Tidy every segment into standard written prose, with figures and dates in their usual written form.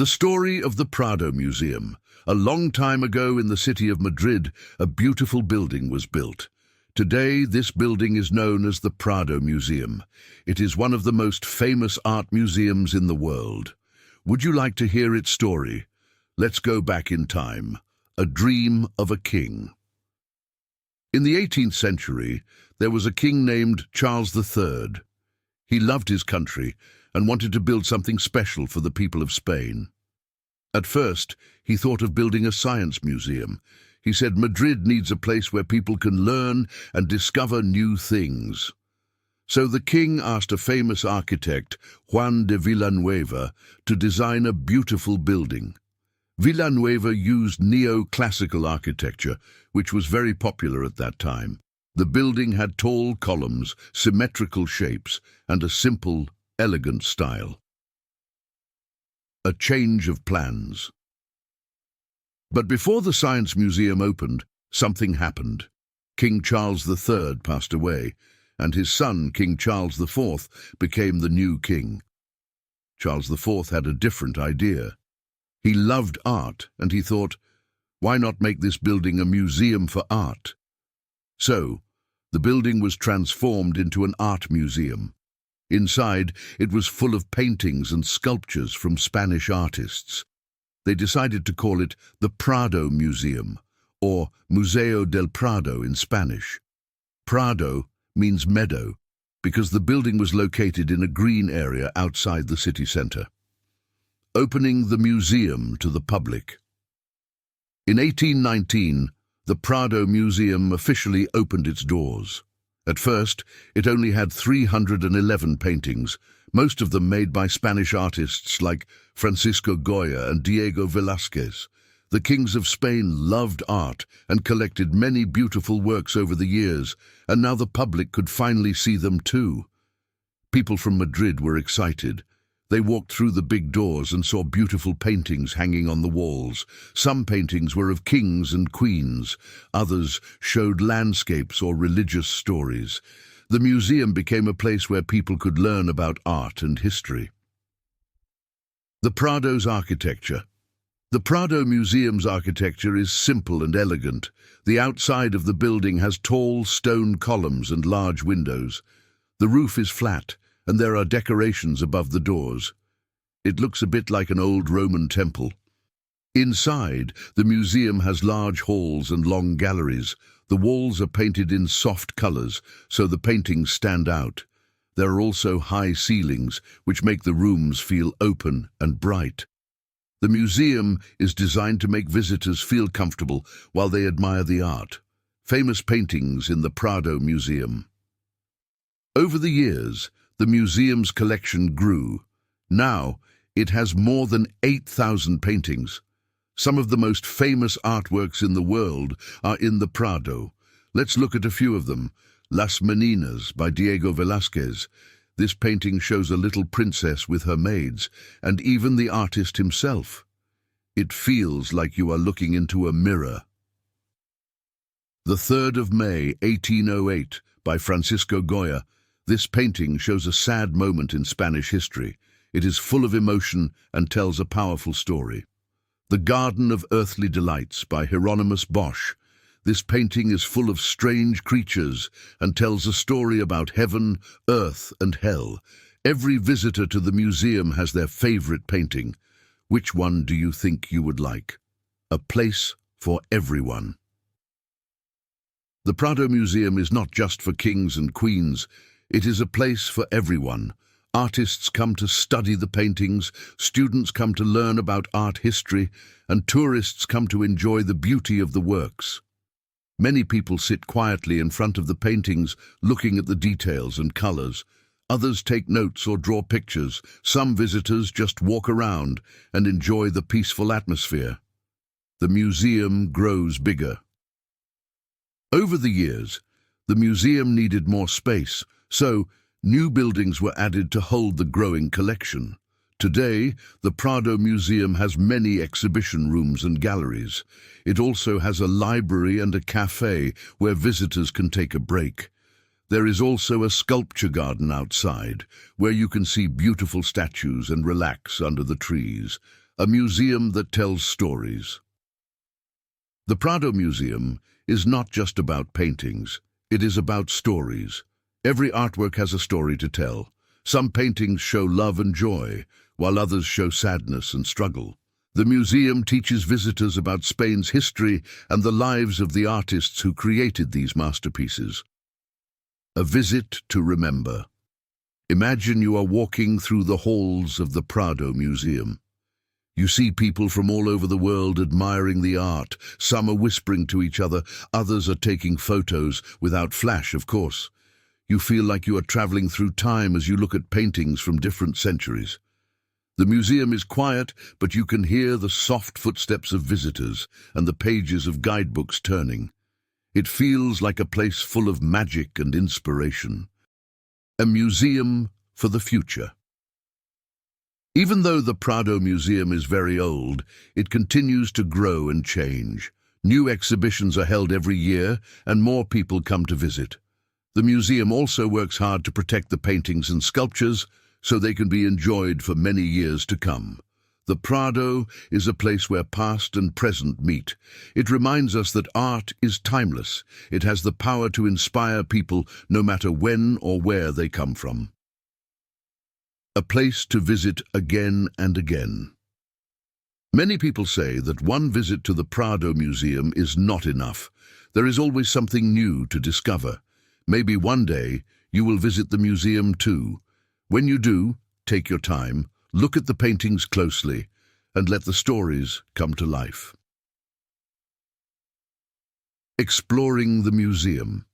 The story of the Prado Museum. A long time ago in the city of Madrid, a beautiful building was built. Today, this building is known as the Prado Museum. It is one of the most famous art museums in the world. Would you like to hear its story? Let's go back in time. A dream of a king. In the 18th century, there was a king named Charles III. He loved his country and wanted to build something special for the people of Spain. At first, he thought of building a science museum. He said Madrid needs a place where people can learn and discover new things. So the king asked a famous architect, Juan de Villanueva, to design a beautiful building. Villanueva used neoclassical architecture, which was very popular at that time. The building had tall columns, symmetrical shapes, and a simple, elegant style. A change of plans. But before the Science Museum opened, something happened. King Charles III passed away, and his son, King Charles IV, became the new king. Charles IV had a different idea. He loved art, and he thought, why not make this building a museum for art? So, the building was transformed into an art museum. Inside, it was full of paintings and sculptures from Spanish artists. They decided to call it the Prado Museum, or Museo del Prado in Spanish. Prado means meadow, because the building was located in a green area outside the city centre. Opening the museum to the public. In 1819, the Prado Museum officially opened its doors. At first, it only had 311 paintings, most of them made by Spanish artists like Francisco Goya and Diego Velázquez. The kings of Spain loved art and collected many beautiful works over the years, and now the public could finally see them too. People from Madrid were excited. They walked through the big doors and saw beautiful paintings hanging on the walls. Some paintings were of kings and queens. Others showed landscapes or religious stories. The museum became a place where people could learn about art and history. The Prado's architecture. The Prado Museum's architecture is simple and elegant. The outside of the building has tall stone columns and large windows. The roof is flat, and there are decorations above the doors. It looks a bit like an old Roman temple. Inside, the museum has large halls and long galleries. The walls are painted in soft colors, so the paintings stand out. There are also high ceilings, which make the rooms feel open and bright. The museum is designed to make visitors feel comfortable while they admire the art. Famous paintings in the Prado Museum. Over the years, the museum's collection grew. Now, it has more than 8,000 paintings. Some of the most famous artworks in the world are in the Prado. Let's look at a few of them. Las Meninas by Diego Velázquez. This painting shows a little princess with her maids, and even the artist himself. It feels like you are looking into a mirror. The 3rd of May, 1808, by Francisco Goya. This painting shows a sad moment in Spanish history. It is full of emotion and tells a powerful story. The Garden of Earthly Delights by Hieronymus Bosch. This painting is full of strange creatures and tells a story about heaven, earth, and hell. Every visitor to the museum has their favorite painting. Which one do you think you would like? A place for everyone. The Prado Museum is not just for kings and queens. It is a place for everyone. Artists come to study the paintings, students come to learn about art history, and tourists come to enjoy the beauty of the works. Many people sit quietly in front of the paintings, looking at the details and colors. Others take notes or draw pictures. Some visitors just walk around and enjoy the peaceful atmosphere. The museum grows bigger. Over the years, the museum needed more space, so new buildings were added to hold the growing collection. Today, the Prado Museum has many exhibition rooms and galleries. It also has a library and a cafe where visitors can take a break. There is also a sculpture garden outside, where you can see beautiful statues and relax under the trees. a museum that tells stories. The Prado Museum is not just about paintings, it is about stories. Every artwork has a story to tell. Some paintings show love and joy, while others show sadness and struggle. The museum teaches visitors about Spain's history and the lives of the artists who created these masterpieces. A visit to remember. Imagine you are walking through the halls of the Prado Museum. You see people from all over the world admiring the art. Some are whispering to each other, others are taking photos, without flash, of course. You feel like you are traveling through time as you look at paintings from different centuries. The museum is quiet, but you can hear the soft footsteps of visitors and the pages of guidebooks turning. It feels like a place full of magic and inspiration. A museum for the future. Even though the Prado Museum is very old, it continues to grow and change. New exhibitions are held every year, and more people come to visit. The museum also works hard to protect the paintings and sculptures so they can be enjoyed for many years to come. The Prado is a place where past and present meet. It reminds us that art is timeless. It has the power to inspire people no matter when or where they come from. A place to visit again and again. Many people say that one visit to the Prado Museum is not enough. There is always something new to discover. Maybe one day you will visit the museum too. When you do, take your time, look at the paintings closely, and let the stories come to life. Exploring the museum.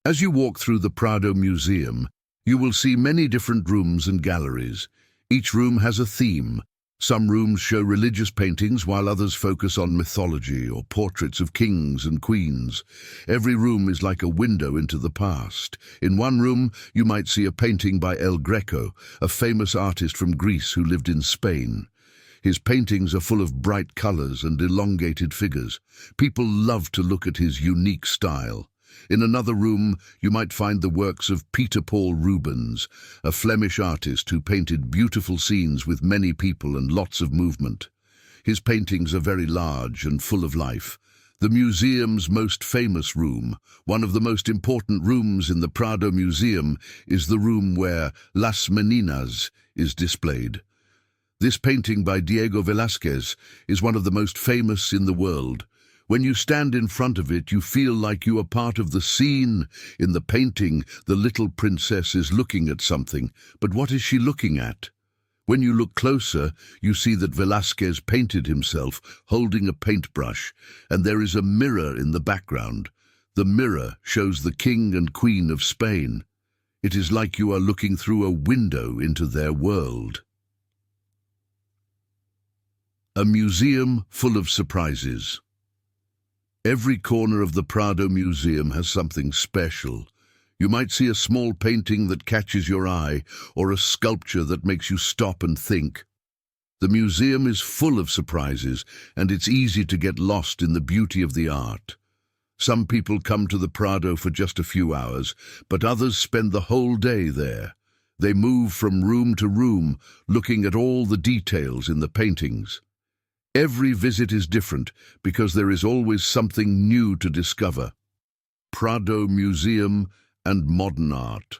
As you walk through the Prado Museum, you will see many different rooms and galleries. Each room has a theme. Some rooms show religious paintings while others focus on mythology or portraits of kings and queens. Every room is like a window into the past. In one room, you might see a painting by El Greco, a famous artist from Greece who lived in Spain. His paintings are full of bright colors and elongated figures. People love to look at his unique style. In another room, you might find the works of Peter Paul Rubens, a Flemish artist who painted beautiful scenes with many people and lots of movement. His paintings are very large and full of life. The museum's most famous room, one of the most important rooms in the Prado Museum, is the room where Las Meninas is displayed. This painting by Diego Velázquez is one of the most famous in the world. When you stand in front of it, you feel like you are part of the scene. In the painting, the little princess is looking at something, but what is she looking at? When you look closer, you see that Velázquez painted himself holding a paintbrush, and there is a mirror in the background. The mirror shows the king and queen of Spain. It is like you are looking through a window into their world. A museum full of surprises. Every corner of the Prado Museum has something special. You might see a small painting that catches your eye, or a sculpture that makes you stop and think. The museum is full of surprises, and it's easy to get lost in the beauty of the art. Some people come to the Prado for just a few hours, but others spend the whole day there. They move from room to room, looking at all the details in the paintings. Every visit is different because there is always something new to discover. Prado Museum and modern art.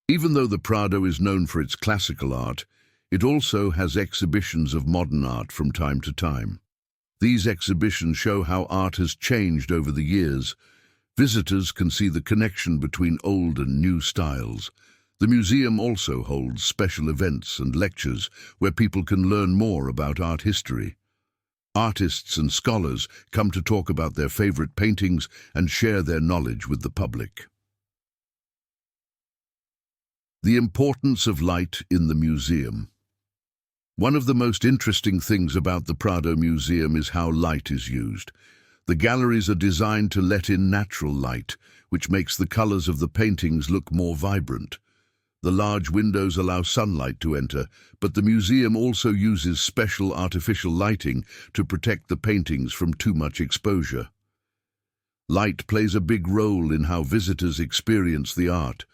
Even though the Prado is known for its classical art, it also has exhibitions of modern art from time to time. These exhibitions show how art has changed over the years. Visitors can see the connection between old and new styles. The museum also holds special events and lectures where people can learn more about art history. Artists and scholars come to talk about their favorite paintings and share their knowledge with the public. The importance of light in the museum. One of the most interesting things about the Prado Museum is how light is used. The galleries are designed to let in natural light, which makes the colors of the paintings look more vibrant. The large windows allow sunlight to enter, but the museum also uses special artificial lighting to protect the paintings from too much exposure. Light plays a big role in how visitors experience the art.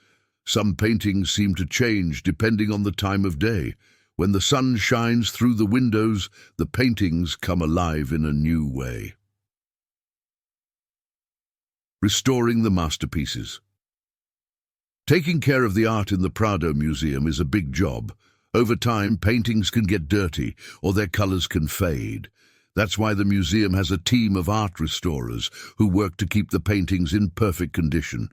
Some paintings seem to change depending on the time of day. When the sun shines through the windows, the paintings come alive in a new way. Restoring the masterpieces. Taking care of the art in the Prado Museum is a big job. Over time, paintings can get dirty or their colors can fade. That's why the museum has a team of art restorers who work to keep the paintings in perfect condition.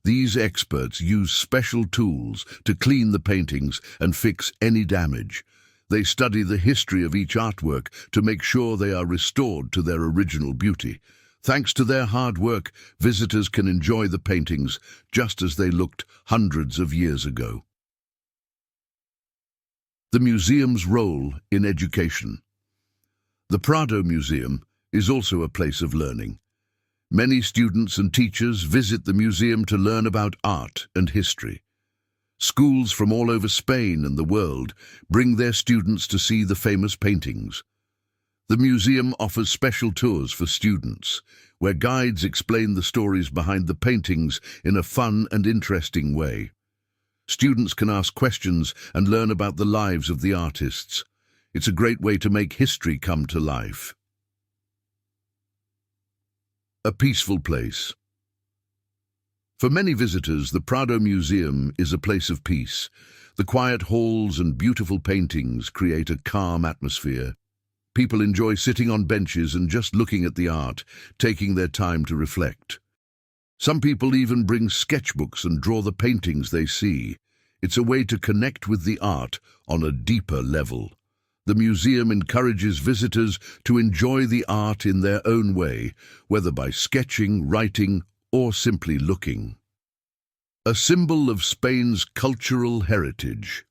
These experts use special tools to clean the paintings and fix any damage. They study the history of each artwork to make sure they are restored to their original beauty. Thanks to their hard work, visitors can enjoy the paintings just as they looked hundreds of years ago. The museum's role in education. The Prado Museum is also a place of learning. Many students and teachers visit the museum to learn about art and history. Schools from all over Spain and the world bring their students to see the famous paintings. The museum offers special tours for students, where guides explain the stories behind the paintings in a fun and interesting way. Students can ask questions and learn about the lives of the artists. It's a great way to make history come to life. A peaceful place. For many visitors, the Prado Museum is a place of peace. The quiet halls and beautiful paintings create a calm atmosphere. People enjoy sitting on benches and just looking at the art, taking their time to reflect. Some people even bring sketchbooks and draw the paintings they see. It's a way to connect with the art on a deeper level. The museum encourages visitors to enjoy the art in their own way, whether by sketching, writing, or simply looking. A symbol of Spain's cultural heritage.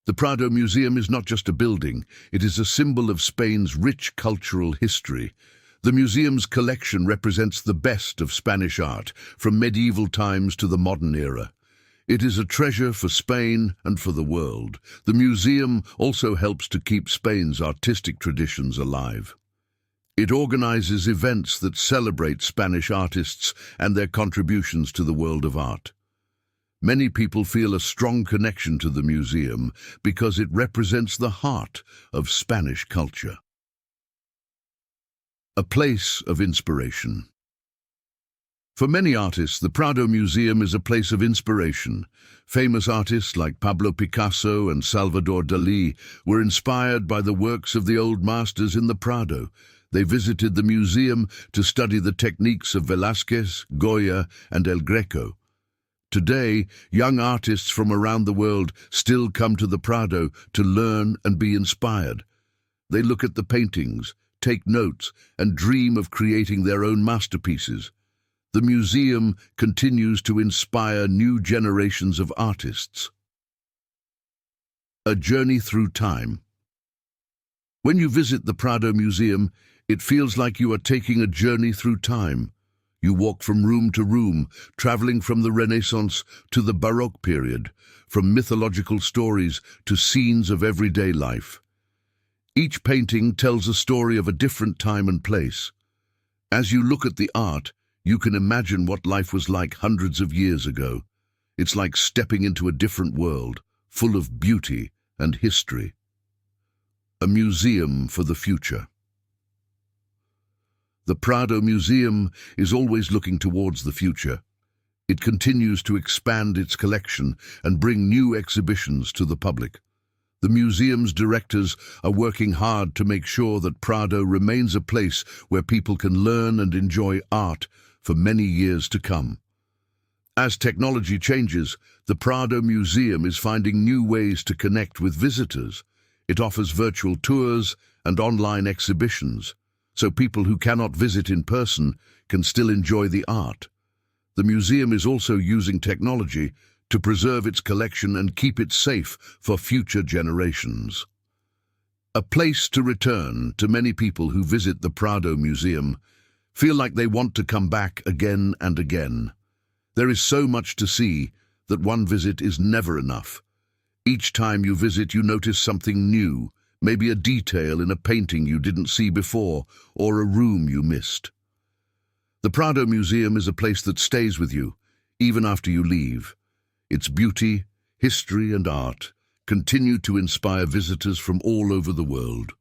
The Prado Museum is not just a building, it is a symbol of Spain's rich cultural history. The museum's collection represents the best of Spanish art, from medieval times to the modern era. It is a treasure for Spain and for the world. The museum also helps to keep Spain's artistic traditions alive. It organizes events that celebrate Spanish artists and their contributions to the world of art. Many people feel a strong connection to the museum because it represents the heart of Spanish culture. A place of inspiration. For many artists, the Prado Museum is a place of inspiration. Famous artists like Pablo Picasso and Salvador Dalí were inspired by the works of the old masters in the Prado. They visited the museum to study the techniques of Velázquez, Goya, and El Greco. Today, young artists from around the world still come to the Prado to learn and be inspired. They look at the paintings, take notes, and dream of creating their own masterpieces. The museum continues to inspire new generations of artists. A journey through time. When you visit the Prado Museum, it feels like you are taking a journey through time. You walk from room to room, traveling from the Renaissance to the Baroque period, from mythological stories to scenes of everyday life. Each painting tells a story of a different time and place. As you look at the art, you can imagine what life was like hundreds of years ago. It's like stepping into a different world, full of beauty and history. A museum for the future. The Prado Museum is always looking towards the future. It continues to expand its collection and bring new exhibitions to the public. The museum's directors are working hard to make sure that Prado remains a place where people can learn and enjoy art for many years to come. As technology changes, the Prado Museum is finding new ways to connect with visitors. It offers virtual tours and online exhibitions, so people who cannot visit in person can still enjoy the art. The museum is also using technology to preserve its collection and keep it safe for future generations. A place to return to many people who visit the Prado Museum feel like they want to come back again and again. There is so much to see that one visit is never enough. Each time you visit, you notice something new, maybe a detail in a painting you didn't see before, or a room you missed. The Prado Museum is a place that stays with you, even after you leave. Its beauty, history, and art continue to inspire visitors from all over the world.